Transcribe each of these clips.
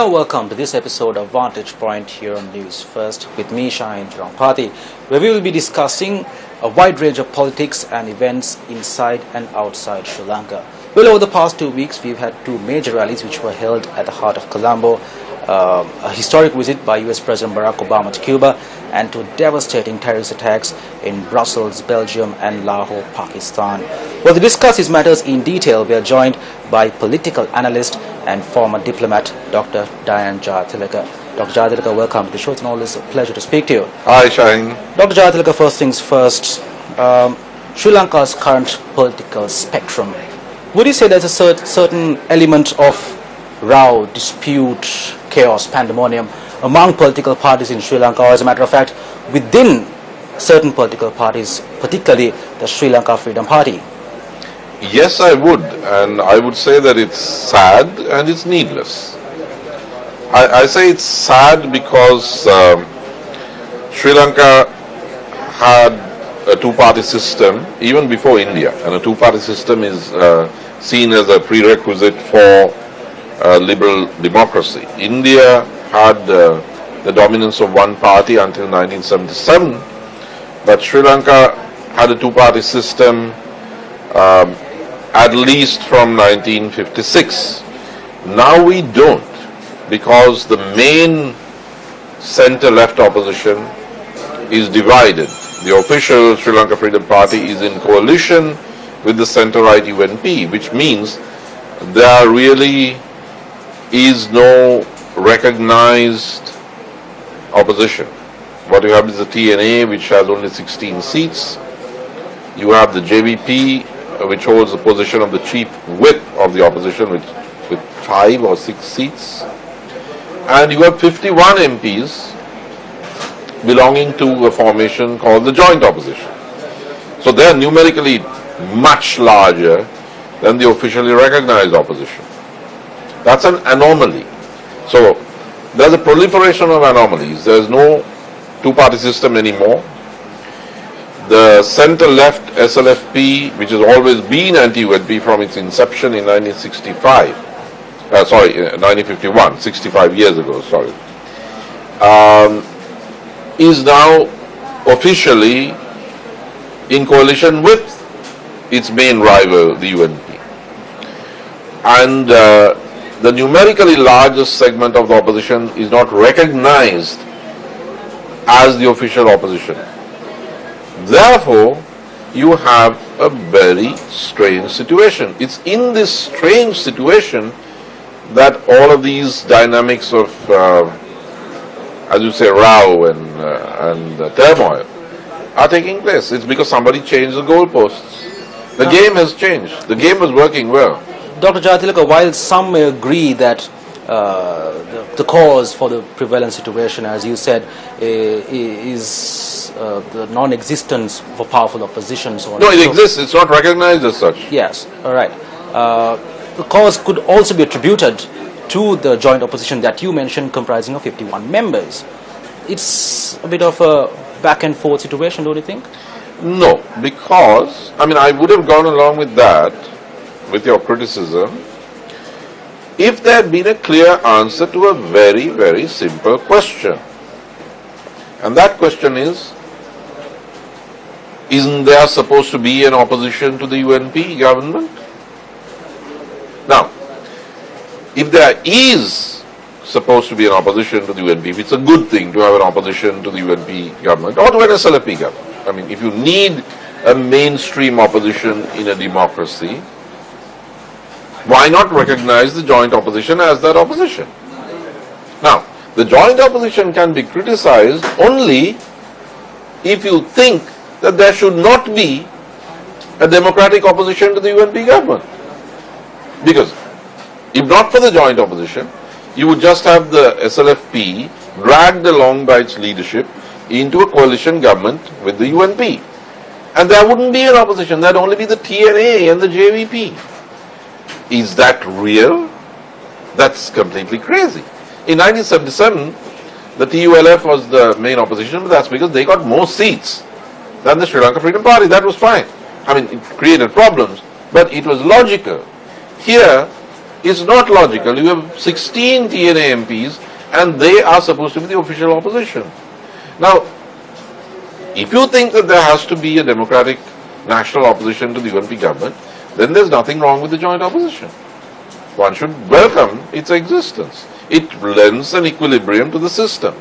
Well, welcome to this episode of Vantage Point here on News First with me, Shahin Chirangpati, where we will be discussing a wide range of politics and events inside and outside Sri Lanka. Well, over the past 2 weeks, we've had two major rallies which were held at the heart of Colombo, a historic visit by US President Barack Obama to Cuba, and two devastating terrorist attacks in Brussels, Belgium, and Lahore, Pakistan. Well, to discuss these matters in detail, we are joined by political analyst and former diplomat, Dr. Diane Jayatilaka. Dr. Jayatilaka, welcome to the show. It's always a pleasure to speak to you. Hi, Shahin. Dr. Jayatilaka, first things first. Sri Lanka's current political spectrum. Would you say there's a certain element of row, dispute, chaos, pandemonium among political parties in Sri Lanka, or as a matter of fact, within certain political parties, particularly the Sri Lanka Freedom Party? Yes, I would, and I would say that it's sad and it's needless. I say it's sad because Sri Lanka had a two-party system even before India, and a two-party system is seen as a prerequisite for liberal democracy. India had the dominance of one party until 1977, but Sri Lanka had a two-party system at least from 1956. Now we don't, because the main center-left opposition is divided. The official Sri Lanka Freedom Party is in coalition with the center-right UNP, which means there really is no recognized opposition. What you have is the TNA, which has only 16 seats. You have the JVP, which holds the position of the chief whip of the opposition with 5 or 6 seats. And you have 51 MPs belonging to a formation called the joint opposition. So they are numerically much larger than the officially recognized opposition. That's an anomaly. So there's a proliferation of anomalies. There's no two-party system anymore. The center-left SLFP, which has always been anti-UNP from its inception in 1951, 65 years ago, is now officially in coalition with its main rival, the UNP. And the numerically largest segment of the opposition is not recognized as the official opposition. Therefore, you have a very strange situation. It's in this strange situation that all of these dynamics of, as you say, row and turmoil are taking place. It's because somebody changed the goalposts. The game has changed. The game was working well. Dr. Jayatilaka, while some may agree that the cause for the prevalent situation, as you said, is the non-existence of a powerful opposition. So no, it exists. It's not recognized as such. Yes, all right. The cause could also be attributed to the joint opposition that you mentioned, comprising of 51 members. It's a bit of a back and forth situation, don't you think? No, because, I would have gone along with that, with your criticism, if there had been a clear answer to a very, very simple question. And that question is, isn't there supposed to be an opposition to the UNP government? Now, if there is supposed to be an opposition to the UNP, if it's a good thing to have an opposition to the UNP government or to an SLFP government, if you need a mainstream opposition in a democracy, why not recognize the joint opposition as that opposition? Now, the joint opposition can be criticized only if you think that there should not be a democratic opposition to the UNP government. Because if not for the joint opposition, you would just have the SLFP dragged along by its leadership into a coalition government with the UNP. And there wouldn't be an opposition, there'd only be the TNA and the JVP. Is that real? That's completely crazy. In 1977, the TULF was the main opposition, but that's because they got more seats than the Sri Lanka Freedom Party. That was fine. It created problems, but it was logical. Here, It's not logical. You have 16 TNA MPs and they are supposed to be the official opposition. Now, if you think that there has to be a democratic national opposition to the UNP government, then there's nothing wrong with the joint opposition. One should welcome its existence. It lends an equilibrium to the system.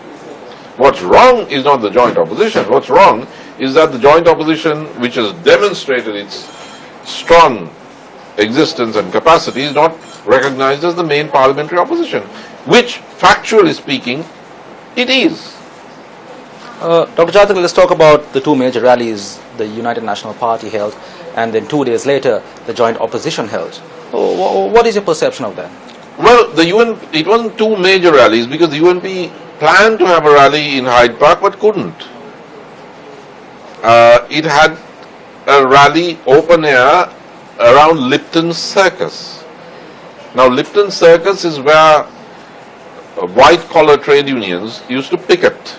What's wrong is not the joint opposition. What's wrong is that the joint opposition, which has demonstrated its strong existence and capacity, is not recognized as the main parliamentary opposition, which, factually speaking, it is. Dr. Jathak, let's talk about the two major rallies the United National Party held, and then 2 days later the joint opposition held. What is your perception of that? Well, it wasn't two major rallies because the UNP planned to have a rally in Hyde Park but couldn't. It had a rally open air around Lipton Circus. Now, Lipton Circus is where white-collar trade unions used to picket.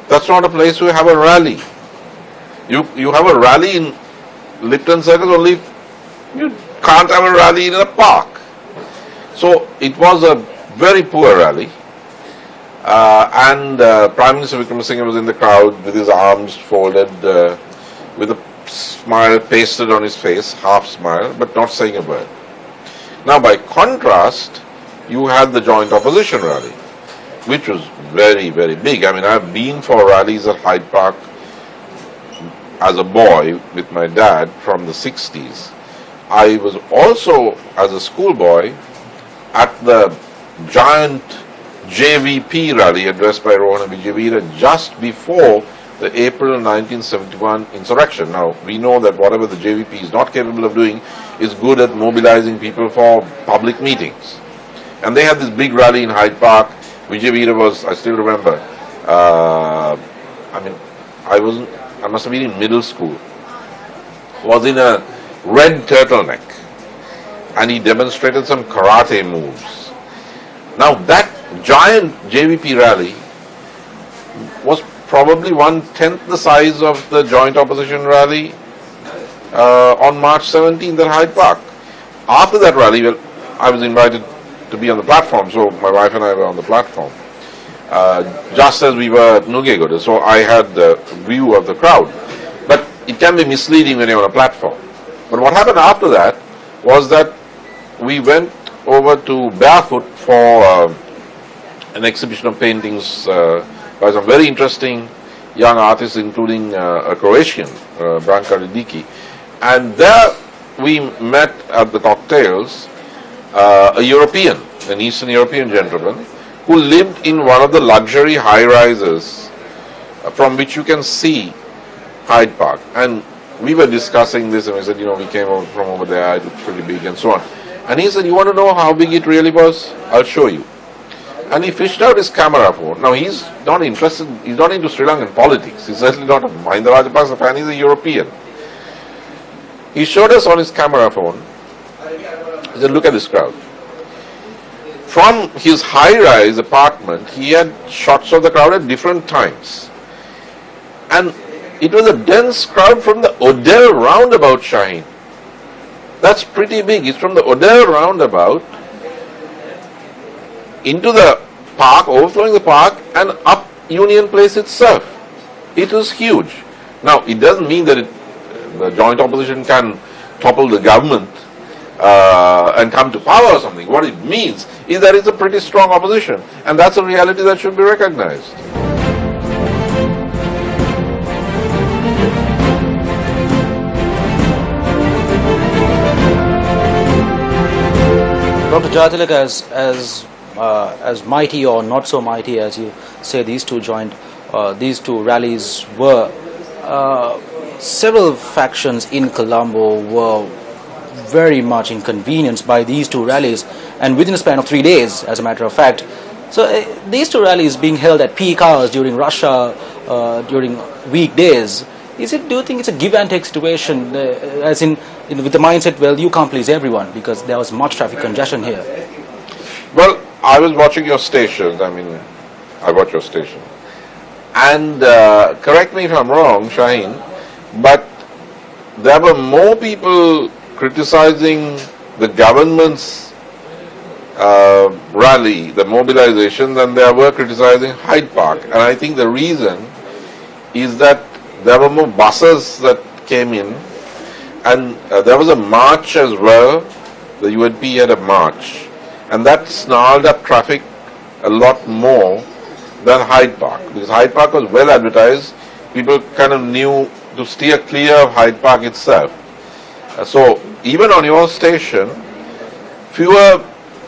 That's not a place where you have a rally. You have a rally in Lipton Circus only if you can't have a rally in a park. So it was a very poor rally. And Prime Minister Vikram Singh was in the crowd with his arms folded, with a smile pasted on his face, half smile, but not saying a word. Now, by contrast, you had the joint opposition rally, which was very, very big. I mean, I've been for rallies at Hyde Park as a boy with my dad from the 60s. I was also, as a schoolboy, at the giant JVP rally addressed by Rohana Vijayveera just before the April 1971 insurrection. Now, we know that whatever the JVP is not capable of doing is good at mobilizing people for public meetings. And they had this big rally in Hyde Park. Vijayveera was, I still remember, I must have been in middle school, was in a red turtleneck, and he demonstrated some karate moves. Now, that giant JVP rally was probably 1/10 the size of the joint opposition rally on March 17th at Hyde Park. After that rally, well, I was invited to be on the platform, so my wife and I were on the platform, just as we were at Nugegoda, so I had the view of the crowd. But it can be misleading when you're on a platform. But what happened after that was that we went over to Barefoot for an exhibition of paintings by some very interesting young artists, including a Croatian, Branka Ridiki. And there we met at the cocktails a European, an Eastern European gentleman, who lived in one of the luxury high-rises from which you can see Hyde Park. And we were discussing this, and we said, we came over from over there, it looks pretty big and so on. And he said, you want to know how big it really was? I'll show you. And he fished out his camera phone. Now, he's not interested, he's not into Sri Lankan politics. He's certainly not a Mahinda Rajapaksa fan, he's a European. He showed us on his camera phone. He said, look at this crowd. From his high-rise apartment, he had shots of the crowd at different times. And it was a dense crowd from the Odell roundabout, Shaheen. That's pretty big. It's from the Odell roundabout into the park, overflowing the park, and up Union Place itself. It was huge. Now, it doesn't mean that the joint opposition can topple the government and come to power or something. What it means is that it's a pretty strong opposition, and that's a reality that should be recognized. Dr. Jathak, as mighty or not so mighty as you say these two rallies were, several factions in Colombo were very much inconvenienced by these two rallies, and within a span of 3 days, as a matter of fact. So these two rallies being held at peak hours during Russia, during weekdays, do you think it's a give and take situation, as in with the mindset, well, you can't please everyone because there was much traffic congestion here? Well, I was watching your station. I watch your station. And correct me if I'm wrong, Shaheen, but there were more people criticizing the government's rally, the mobilization, then they were criticizing Hyde Park. And I think the reason is that there were more buses that came in, and there was a march as well. The UNP had a march, and that snarled up traffic a lot more than Hyde Park, because Hyde Park was well advertised. People kind of knew to steer clear of Hyde Park itself. So even on your station, fewer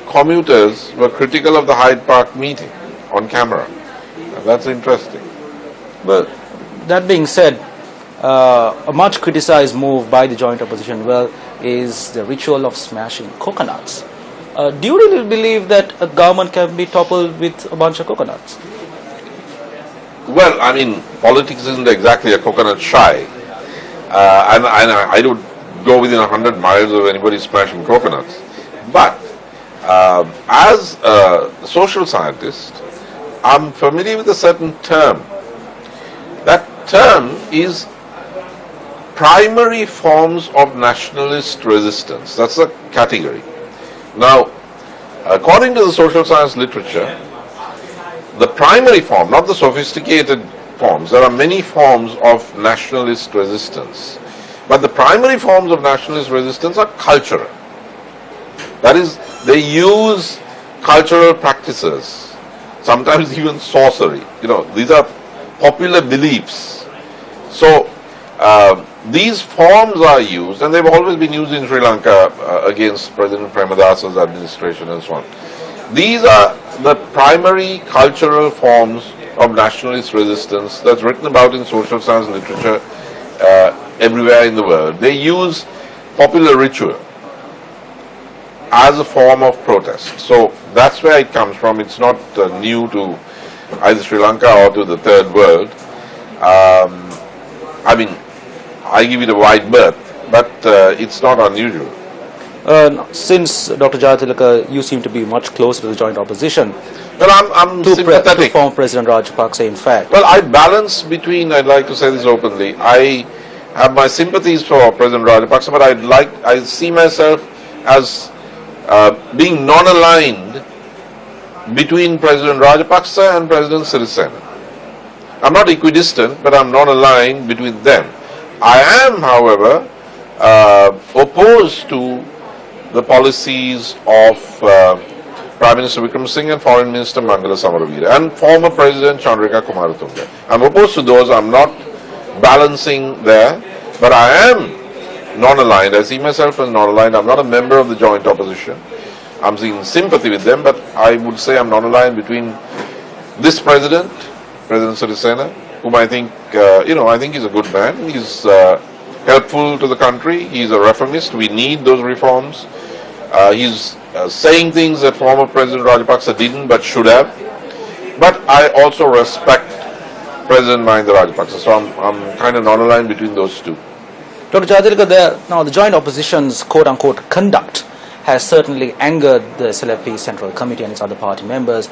commuters were critical of the Hyde Park meeting on camera. And that's interesting. Well, that being said, a much criticized move by the joint opposition, is the ritual of smashing coconuts. Do you really believe that a government can be toppled with a bunch of coconuts? Well, I mean, politics isn't exactly a coconut shy. And I don't go within 100 miles of anybody smashing coconuts. But as a social scientist, I'm familiar with a certain term. That term is primary forms of nationalist resistance. That's a category. Now, according to the social science literature, the primary form, not the sophisticated forms, there are many forms of nationalist resistance. But the primary forms of nationalist resistance are cultural. That is, they use cultural practices, sometimes even sorcery. These are popular beliefs. So, these forms are used, and they've always been used in Sri Lanka against President Premadasa's administration and so on. These are the primary cultural forms of nationalist resistance that's written about in social science literature everywhere in the world. They use popular ritual as a form of protest. So that's where it comes from. It's not new to either Sri Lanka or to the third world. I mean, I give it a wide berth, but it's not unusual. Since Dr. Jayatilaka, you seem to be much closer to the joint opposition. Well, I'm sympathetic. To former President Rajapaksa, in fact. Well, I balance between, I'd like to say this openly, I have my sympathies for President Rajapaksa, but I see myself as being non-aligned between President Rajapaksa and President Sirisena. I'm not equidistant, but I'm non-aligned between them. I am, however, opposed to the policies of Prime Minister Vikram Singh and Foreign Minister Mangala Samaravira and former President Chandrika Kumaratunga. I'm opposed to those. I'm not balancing there, but I am non-aligned. I see myself as non-aligned. I'm not a member of the joint opposition. I'm in sympathy with them, but I would say I'm non-aligned between this President Sirisena, whom I think, I think he's a good man. He's helpful to the country. He's a reformist. We need those reforms. He's saying things that former President Rajapaksa didn't but should have. But I also respect President Mahinda Rajapaksa. So I'm kind of non-aligned between those two. Dr. Jayatilaka, now the joint opposition's quote-unquote conduct has certainly angered the SLFP Central Committee and its other party members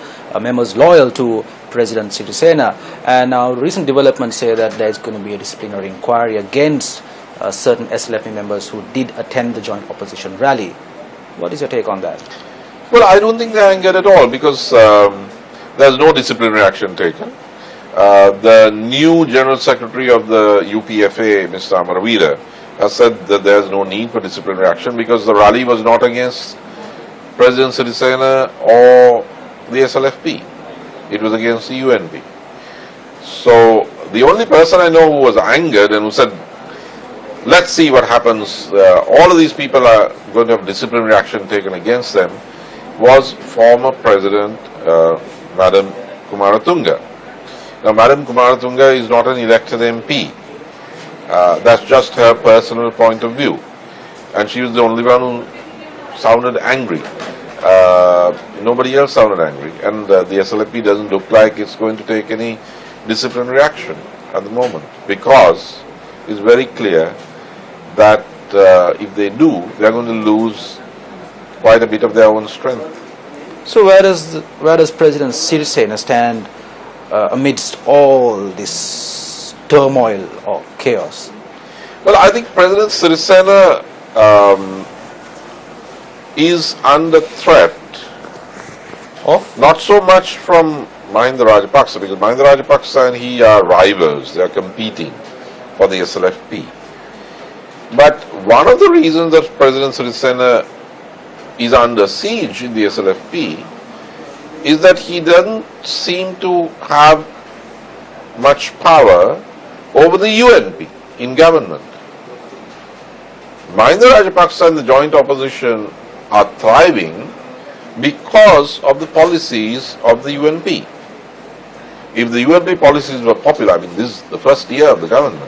loyal to President Sirisena. And now recent developments say that there is going to be a disciplinary inquiry against certain SLFP members who did attend the joint opposition rally. What is your take on that? Well, I don't think they're angered at all, because there's no disciplinary action taken. The new General Secretary of the UPFA, Mr. Amaravira, has said that there's no need for disciplinary action because the rally was not against President Sirisena or the SLFP. It was against the UNP. So the only person I know who was angered and who said, let's see what happens, all of these people are going to have disciplinary action taken against them, was former President Madam Kumaratunga. Now, Madam Kumaratunga is not an elected MP. That's just her personal point of view. And she was the only one who sounded angry. Nobody else sounded angry. And the SLFP doesn't look like it's going to take any disciplinary action at the moment, because it's very clear that if they do, they're going to lose quite a bit of their own strength. So where does President Sirisena stand amidst all this turmoil or chaos? Well, I think President Sirisena is under threat Of? Not so much from Mahinda Rajapaksa, because Mahinda Rajapaksa and he are rivals. They are competing for the SLFP. But one of the reasons that President Sirisena is under siege in the SLFP is that he doesn't seem to have much power over the UNP in government. Mahinda Rajapaksa and the joint opposition are thriving because of the policies of the UNP. If the UNP policies were popular, I mean this is the first year of the government,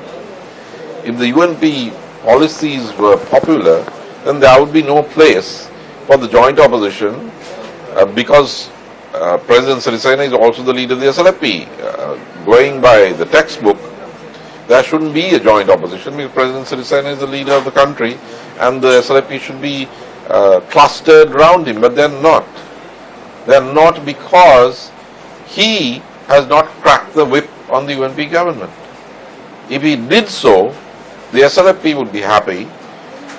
if the UNP policies were popular, then there would be no place for the joint opposition because President Sirisena is also the leader of the SLFP. Going by the textbook, there shouldn't be a joint opposition because President Sirisena is the leader of the country and the SLFP should be clustered around him, but they're not. They're not because he has not cracked the whip on the UNP government. If he did so, the SLFP would be happy,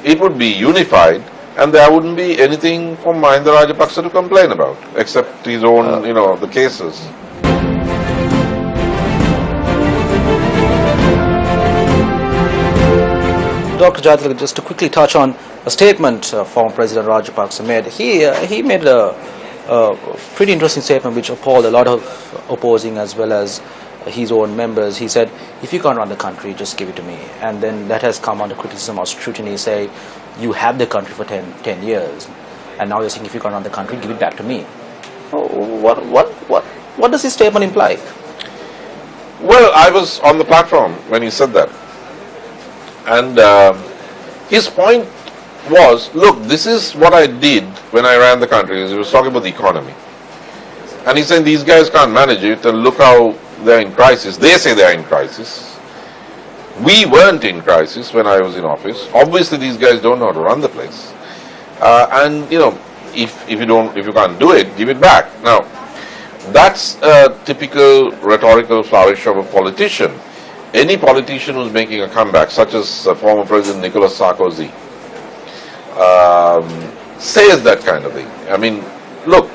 it would be unified, and there wouldn't be anything for Mahinda Rajapaksa to complain about, except his own, the cases. Dr. Jayatillaka, just to quickly touch on a statement former President Rajapaksa made. He made a pretty interesting statement which appalled a lot of opposing as well as his own members. He said, if you can't run the country, just give it to me. And then that has come under criticism or scrutiny, say, you had the country for 10 years, and now you're saying if you can't run the country, give it back to me. What does his statement imply? Well, I was on the platform when he said that. And his point was, look, this is what I did when I ran the country. He was talking about the economy. And he said, these guys can't manage it, and look how they're in crisis. They say they're in crisis. We weren't in crisis when I was in office. Obviously, these guys don't know how to run the place. And if you can't do it, give it back. Now, that's a typical rhetorical flourish of a politician. Any politician who's making a comeback, such as former President Nicolas Sarkozy, says that kind of thing. I mean, look,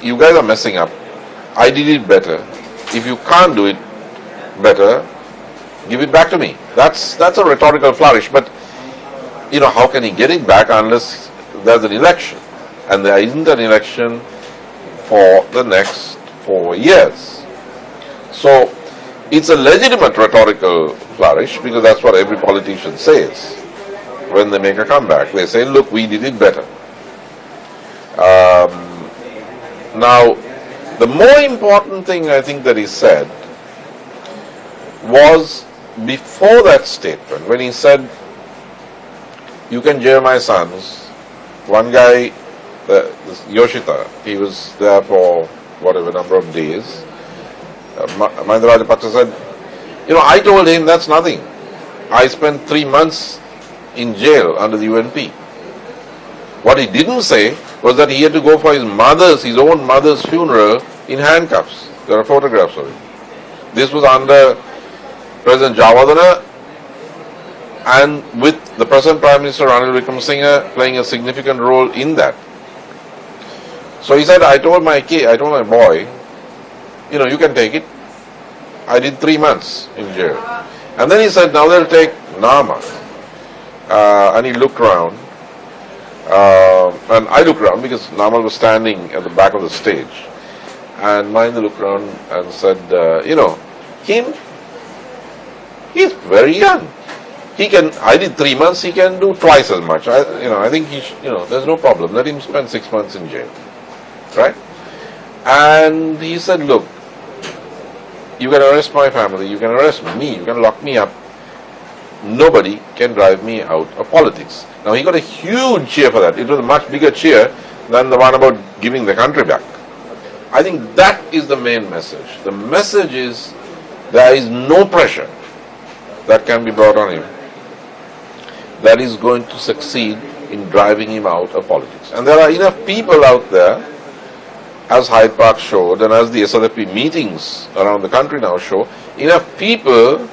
you guys are messing up. I did it better. If you can't do it better, give it back to me. That's a rhetorical flourish. But how can he get it back unless there's an election? And there isn't an election for the next 4 years. So it's a legitimate rhetorical flourish because that's what every politician says when they make a comeback. They say, look, we did it better. Now, the more important thing I think that he said was before that statement, when he said, you can jail my sons. One guy, Yoshita, he was there for whatever number of days. Mahinda Rajapaksa said, I told him that's nothing. I spent 3 months in jail under the UNP. What he didn't say was that he had to go for his own mother's funeral in handcuffs. There are photographs of it. This was under President Javadana and with the present Prime Minister Ranil Wickremesinghe playing a significant role in that. So he said, I told my boy, you can take it. I did 3 months in jail. And then he said, now they'll take Nama. And he looked around. And I looked around because Nama was standing at the back of the stage. And Mahinda looked around and said, he's very young. I did 3 months, he can do twice as much. I think there's no problem. Let him spend 6 months in jail. Right? And he said, look, you can arrest my family, you can arrest me, you can lock me up. Nobody can drive me out of politics. Now he got a huge cheer for that. It was a much bigger cheer than the one about giving the country back. I think that is the main message. The message is there is no pressure that can be brought on him that is going to succeed in driving him out of politics. And there are enough people out there, as Hyde Park showed and as the SLFP meetings around the country now show, enough people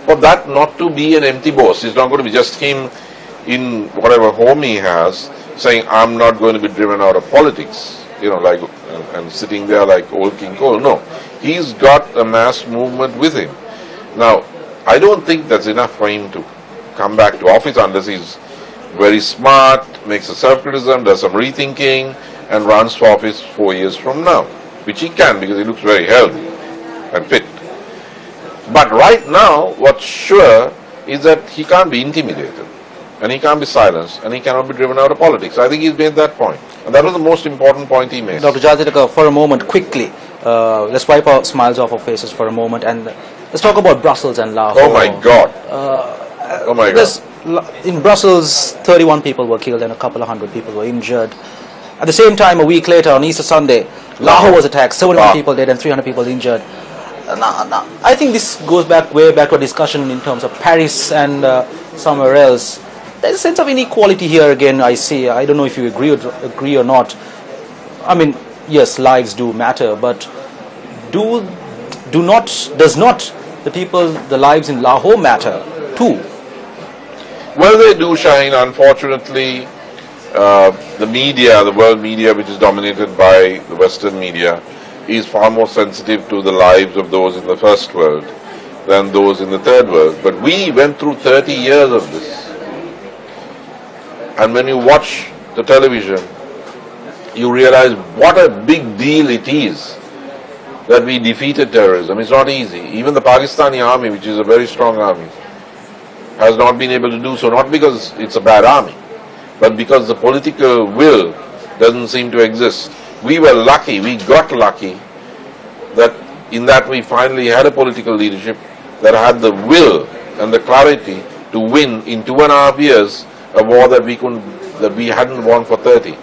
for that not to be an empty boast. It's not going to be just him in whatever home he has saying, I'm not going to be driven out of politics. like and sitting there like old King Cole. No, he's got a mass movement with him. Now, I don't think that's enough for him to come back to office unless he's very smart, makes a self-criticism, does some rethinking, and runs for office 4 years from now, which he can because he looks very healthy and fit. But right now, what's sure is that he can't be intimidated, and he can't be silenced, and he cannot be driven out of politics. I think he's made that point, and that was the most important point he made. Dr. Jatilaka, for a moment, quickly, let's wipe our smiles off our faces for a moment, and let's talk about Brussels and Lahore. Oh my God! Oh my God! In Brussels, 31 people were killed and a couple of hundred people were injured. At the same time, a week later, on Easter Sunday, Lahore was attacked, 71 people dead and 300 people injured. Now, I think this goes way back to a discussion in terms of Paris and somewhere else. There's a sense of inequality here again, I see. I don't know if you agree or not. I mean, yes, lives do matter, but does not the lives in Lahore matter too? Well, they do, Shaheen. Unfortunately, the media, the world media, which is dominated by the Western media, is far more sensitive to the lives of those in the first world than those in the third world. But we went through 30 years of this. And when you watch the television, you realize what a big deal it is that we defeated terrorism. It's not easy. Even the Pakistani army, which is a very strong army, has not been able to do so, not because it's a bad army, but because the political will doesn't seem to exist. We were lucky, we got lucky, that in that we finally had a political leadership that had the will and the clarity to win in 2.5 years a war that we hadn't won for 30.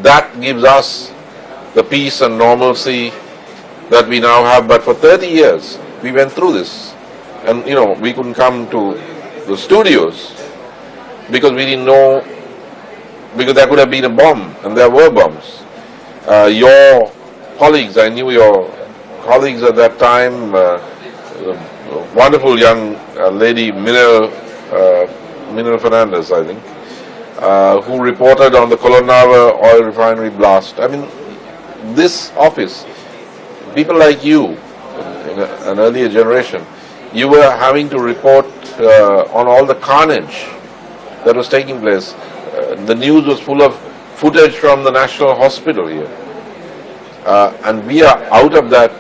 That gives us the peace and normalcy that we now have, but for 30 years we went through this. And we couldn't come to the studios because we didn't know, because there could have been a bomb, and there were bombs. Your colleagues, I knew your colleagues at that time, a wonderful young lady, Minel Fernandez, I think, who reported on the Colonava oil refinery blast. I mean, this office, people like you, in an earlier generation, you were having to report on all the carnage that was taking place. The news was full of footage from the National Hospital here. And we are out of that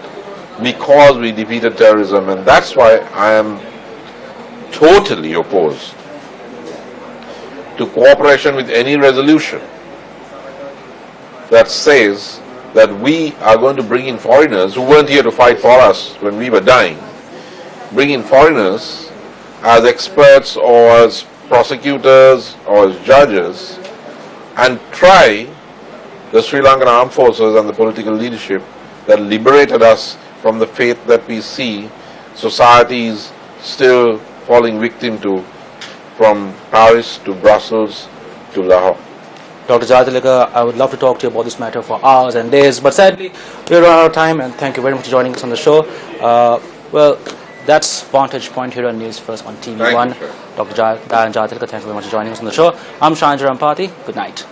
because we defeated terrorism, and that's why I am totally opposed to cooperation with any resolution that says that we are going to bring in foreigners who weren't here to fight for us when we were dying. Bring in foreigners as experts or as prosecutors or as judges and try the Sri Lankan armed forces and the political leadership that liberated us from the fate that we see societies still falling victim to, from Paris to Brussels to Lahore. Dr. Jatilaka, I would love to talk to you about this matter for hours and days, but sadly we're out of time, and thank you very much for joining us on the show. Well, that's Vantage Point here on News First on TV1. Dr. Jatilaka, thank you very much for joining us on the show. I'm Shahan Jarampati. Good night.